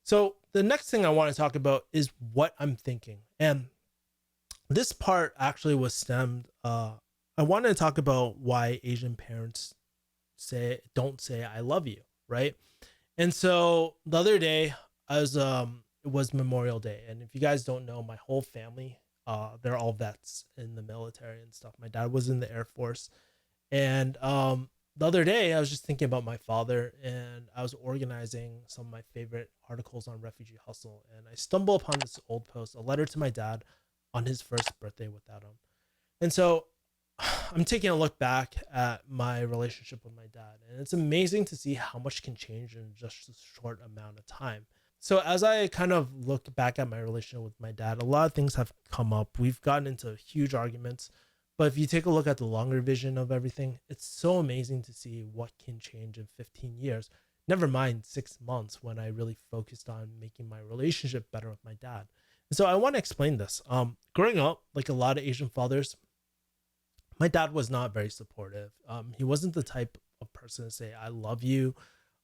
So the next thing I want to talk about is what I'm thinking. And this part actually was stemmed. I wanted to talk about why Asian parents don't say I love you, right? And so the other day, it was Memorial Day, and if you guys don't know, my whole family, they're all vets in the military and stuff. My dad was in the Air Force, and the other day I was just thinking about my father, and I was organizing some of my favorite articles on Refugee Hustle, and I stumbled upon this old post, a letter to my dad on his first birthday without him. And so I'm taking a look back at my relationship with my dad, and it's amazing to see how much can change in just a short amount of time. So, as I kind of look back at my relationship with my dad, a lot of things have come up. We've gotten into huge arguments, but if you take a look at the longer vision of everything, it's so amazing to see what can change in 15 years. Never mind 6 months when I really focused on making my relationship better with my dad. And so, I want to explain this. Growing up, like a lot of Asian fathers, my dad was not very supportive. He wasn't the type of person to say I love you.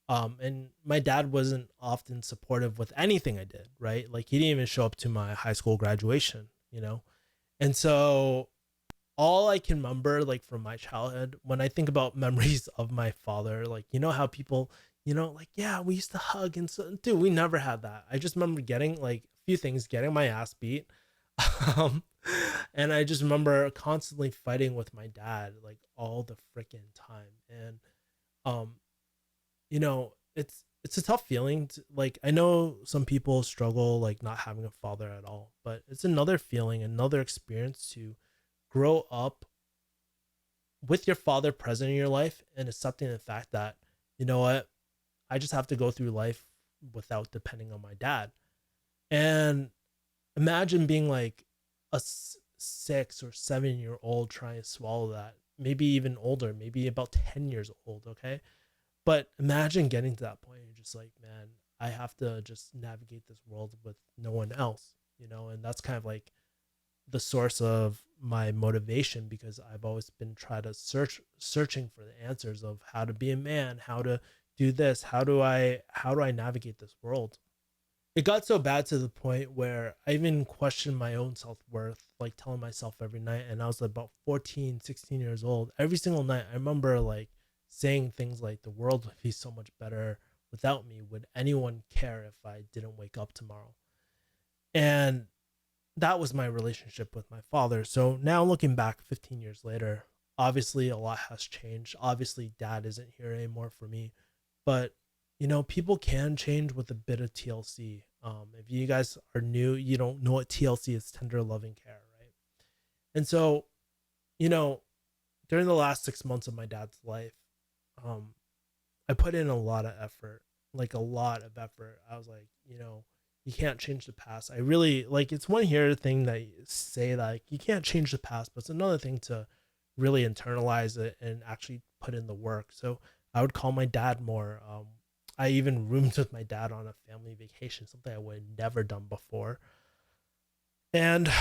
And my dad wasn't often supportive with anything I did, right? Like he didn't even show up to my high school graduation, you know. And so all I can remember, like from my childhood, when I think about memories of my father, like you know how people, like yeah, we used to hug and so, dude, we never had that. I just remember getting like a few things, getting my ass beat. Um, and I just remember constantly fighting with my dad like all the freaking time. And um, it's a tough feeling to, like I know some people struggle like not having a father at all, but it's another feeling, another experience to grow up with your father present in your life and accepting the fact that, you know what, I just have to go through life without depending on my dad. And imagine being like a 6 or 7 year old trying to swallow that, maybe even older, maybe about 10 years old. Okay. But imagine getting to that point and you're just like, man, I have to just navigate this world with no one else, and that's kind of like the source of my motivation, because I've always been trying to searching for the answers of how to be a man, how to do this, how do I navigate this world. It got so bad to the point where I even questioned my own self-worth, like telling myself every night. And I was about 14, 16 years old. Every single night, I remember like saying things like, the world would be so much better without me. Would anyone care if I didn't wake up tomorrow? And that was my relationship with my father. So now looking back 15 years later, obviously a lot has changed. Obviously, dad isn't here anymore for me, but people can change with a bit of TLC. If you guys are new, you don't know what TLC is, tender loving care, right? And so, you know, during the last 6 months of my dad's life, um, I put in a lot of effort, like a lot of effort. I was like, you can't change the past. I really like, it's one here thing that you say that like, you can't change the past, but it's another thing to really internalize it and actually put in the work. So I would call my dad more. I even roomed with my dad on a family vacation, something I would have never done before. And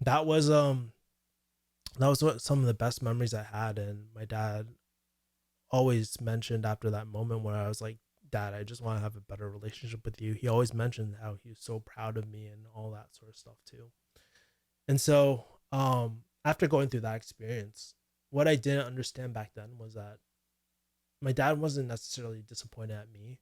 that was what some of the best memories I had. And my dad always mentioned after that moment where I was like, Dad, I just want to have a better relationship with you. He always mentioned how he was so proud of me and all that sort of stuff too. And so, after going through that experience, what I didn't understand back then was that my dad wasn't necessarily disappointed at me,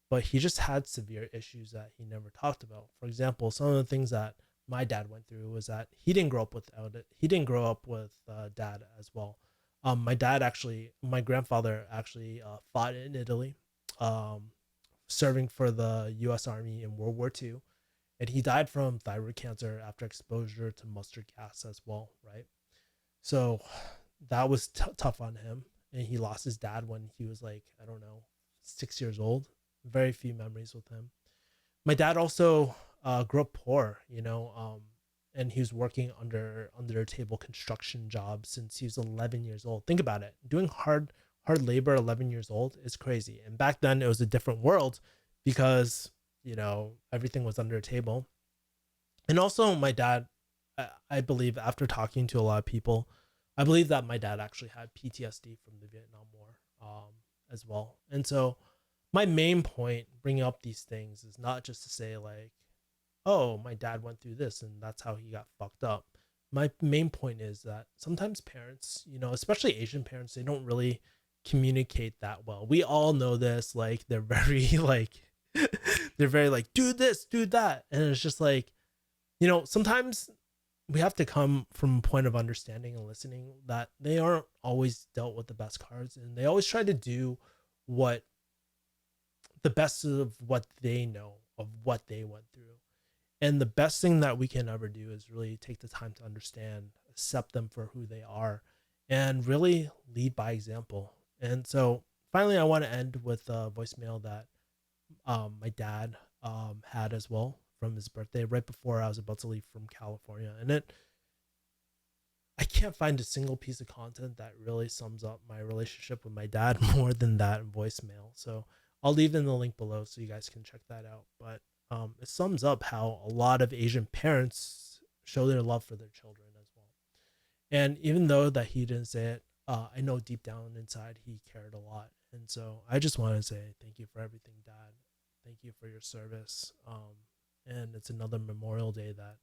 but he just had severe issues that he never talked about. For example, some of the things that my dad went through was that he didn't grow up without it. He didn't grow up with dad as well. My grandfather actually fought in Italy, um, serving for the U.S. Army in World War II, and he died from thyroid cancer after exposure to mustard gas as well, right? So that was tough on him, and he lost his dad when he was like, I don't know, 6 years old. Very few memories with him. My dad also grew up poor, and he was working under table construction jobs since he was 11 years old. Think about it, doing hard labor at 11 years old is crazy. And back then it was a different world because everything was under a table. And also my dad, I believe after talking to a lot of people, I believe that my dad actually had PTSD from the Vietnam War, as well. And so my main point bringing up these things is not just to say like, oh, my dad went through this and that's how he got fucked up. My main point is that sometimes parents, especially Asian parents, they don't really communicate that well. We all know this. Like, they're very like, they're very like, do this, do that. And it's just like, sometimes we have to come from a point of understanding and listening that they aren't always dealt with the best cards, and they always try to do what the best of what they know of what they went through. And the best thing that we can ever do is really take the time to understand, accept them for who they are, and really lead by example. And so finally, I want to end with a voicemail that my dad had as well from his birthday right before I was about to leave from California. And I can't find a single piece of content that really sums up my relationship with my dad more than that voicemail. So I'll leave in the link below so you guys can check that out. But it sums up how a lot of Asian parents show their love for their children as well. And even though that he didn't say it, I know deep down inside he cared a lot. And so I just want to say thank you for everything, Dad. Thank you for your service. And it's another Memorial Day that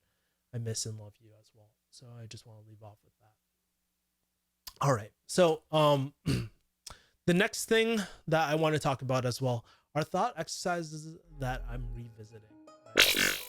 I miss and love you as well. So I just want to leave off with that. All right. So the next thing that I want to talk about as well are thought exercises that I'm revisiting. Right?